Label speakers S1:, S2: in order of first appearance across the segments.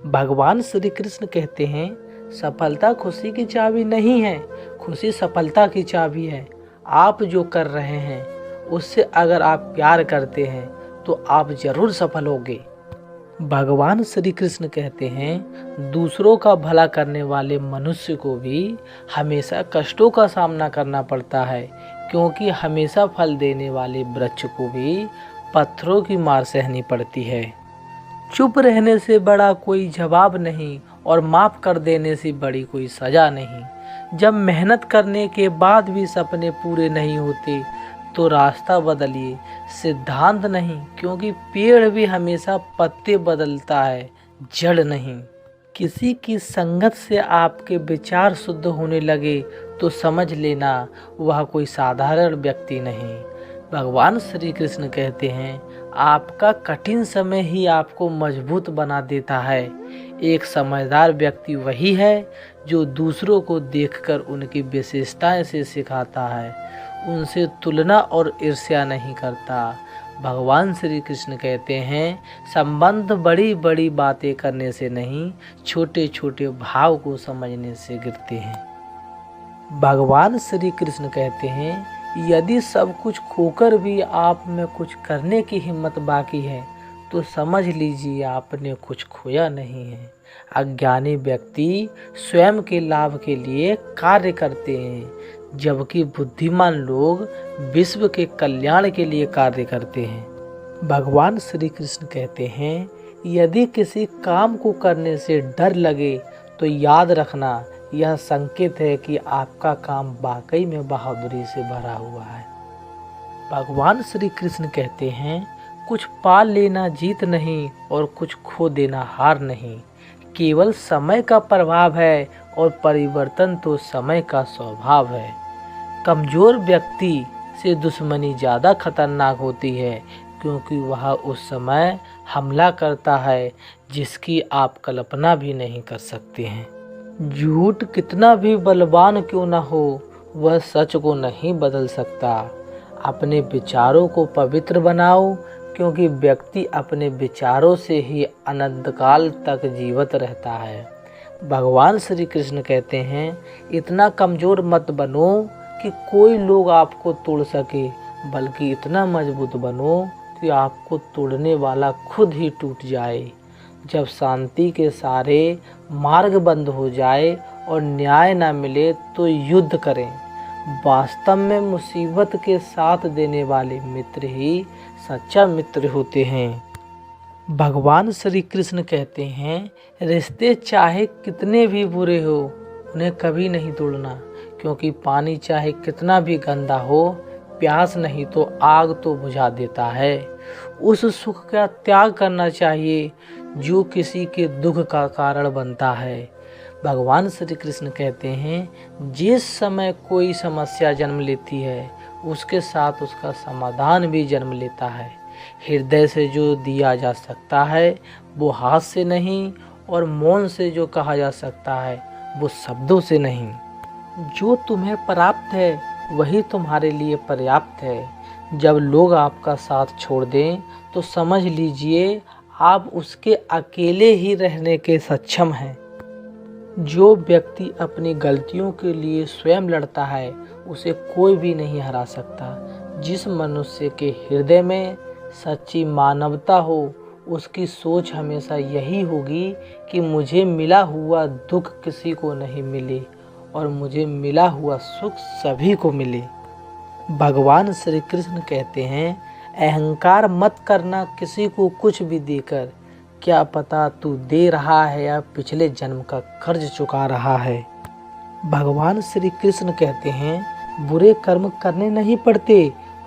S1: भगवान श्री कृष्ण कहते हैं, सफलता खुशी की चाबी नहीं है, खुशी सफलता की चाबी है। आप जो कर रहे हैं उससे अगर आप प्यार करते हैं तो आप जरूर सफल होंगे। भगवान श्री कृष्ण कहते हैं, दूसरों का भला करने वाले मनुष्य को भी हमेशा कष्टों का सामना करना पड़ता है, क्योंकि हमेशा फल देने वाले वृक्ष को भी पत्थरों की मार सहनी पड़ती है। चुप रहने से बड़ा कोई जवाब नहीं और माफ़ कर देने से बड़ी कोई सज़ा नहीं। जब मेहनत करने के बाद भी सपने पूरे नहीं होते तो रास्ता बदलिए, सिद्धांत नहीं, क्योंकि पेड़ भी हमेशा पत्ते बदलता है, जड़ नहीं। किसी की संगत से आपके विचार शुद्ध होने लगे तो समझ लेना वह कोई साधारण व्यक्ति नहीं। भगवान श्री कृष्ण कहते हैं, आपका कठिन समय ही आपको मजबूत बना देता है। एक समझदार व्यक्ति वही है जो दूसरों को देखकर उनकी विशेषताएं से सिखाता है, उनसे तुलना और ईर्ष्या नहीं करता। भगवान श्री कृष्ण कहते हैं, संबंध बड़ी बड़ी बातें करने से नहीं, छोटे छोटे भाव को समझने से गिरते हैं। भगवान श्री कृष्ण कहते हैं, यदि सब कुछ खोकर भी आप में कुछ करने की हिम्मत बाकी है तो समझ लीजिए आपने कुछ खोया नहीं है। अज्ञानी व्यक्ति स्वयं के लाभ के लिए कार्य करते हैं, जबकि बुद्धिमान लोग विश्व के कल्याण के लिए कार्य करते हैं। भगवान श्री कृष्ण कहते हैं, यदि किसी काम को करने से डर लगे तो याद रखना यह संकेत है कि आपका काम वाकई में बहादुरी से भरा हुआ है। भगवान श्री कृष्ण कहते हैं, कुछ पा लेना जीत नहीं और कुछ खो देना हार नहीं, केवल समय का प्रभाव है और परिवर्तन तो समय का स्वभाव है। कमजोर व्यक्ति से दुश्मनी ज़्यादा खतरनाक होती है, क्योंकि वह उस समय हमला करता है जिसकी आप कल्पना भी नहीं कर सकते हैं। झूठ कितना भी बलवान क्यों न हो, वह सच को नहीं बदल सकता। अपने विचारों को पवित्र बनाओ, क्योंकि व्यक्ति अपने विचारों से ही अनंतकाल तक जीवित रहता है। भगवान श्री कृष्ण कहते हैं, इतना कमज़ोर मत बनो कि कोई लोग आपको तोड़ सके, बल्कि इतना मजबूत बनो कि आपको तोड़ने वाला खुद ही टूट जाए। जब शांति के सारे मार्ग बंद हो जाए और न्याय ना मिले तो युद्ध करें। वास्तव में मुसीबत के साथ देने वाले मित्र ही सच्चा मित्र होते हैं। भगवान श्री कृष्ण कहते हैं, रिश्ते चाहे कितने भी बुरे हो उन्हें कभी नहीं तोड़ना, क्योंकि पानी चाहे कितना भी गंदा हो, प्यास नहीं तो आग तो बुझा देता है। उस सुख का त्याग करना चाहिए जो किसी के दुख का कारण बनता है। भगवान श्री कृष्ण कहते हैं, जिस समय कोई समस्या जन्म लेती है उसके साथ उसका समाधान भी जन्म लेता है। हृदय से जो दिया जा सकता है वो हाथ से नहीं, और मौन से जो कहा जा सकता है वो शब्दों से नहीं। जो तुम्हें प्राप्त है वही तुम्हारे लिए पर्याप्त है। जब लोग आपका साथ छोड़ दें तो समझ लीजिए आप उसके अकेले ही रहने के सक्षम हैं। जो व्यक्ति अपनी गलतियों के लिए स्वयं लड़ता है उसे कोई भी नहीं हरा सकता। जिस मनुष्य के हृदय में सच्ची मानवता हो उसकी सोच हमेशा यही होगी कि मुझे मिला हुआ दुख किसी को नहीं मिले और मुझे मिला हुआ सुख सभी को मिले। भगवान श्री कृष्ण कहते हैं, अहंकार मत करना किसी को कुछ भी देकर, क्या पता तू दे रहा है या पिछले जन्म का कर्ज चुका रहा है। भगवान श्री कृष्ण कहते हैं, बुरे कर्म करने नहीं पड़ते,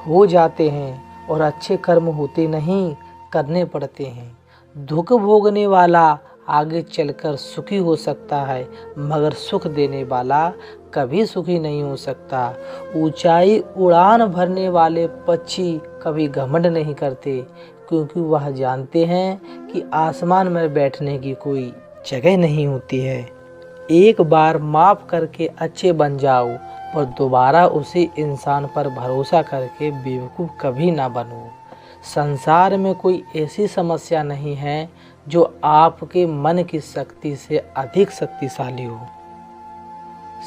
S1: हो जाते हैं, और अच्छे कर्म होते नहीं, करने पड़ते हैं। दुख भोगने वाला आगे चलकर सुखी हो सकता है, मगर सुख देने वाला कभी सुखी नहीं हो सकता। ऊंचाई उड़ान भरने वाले पक्षी कभी घमंड नहीं करते, क्योंकि वह जानते हैं कि आसमान में बैठने की कोई जगह नहीं होती है। एक बार माफ़ करके अच्छे बन जाओ, पर दोबारा उसी इंसान पर भरोसा करके बेवकूफ़ कभी ना बनो। संसार में कोई ऐसी समस्या नहीं है जो आपके मन की शक्ति से अधिक शक्तिशाली हो।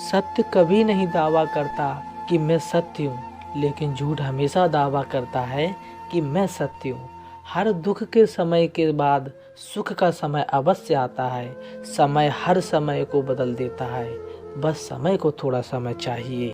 S1: सत्य कभी नहीं दावा करता कि मैं सत्य हूँ, लेकिन झूठ हमेशा दावा करता है कि मैं सत्य हूँ। हर दुख के समय के बाद सुख का समय अवश्य आता है। समय हर समय को बदल देता है, बस समय को थोड़ा समय चाहिए।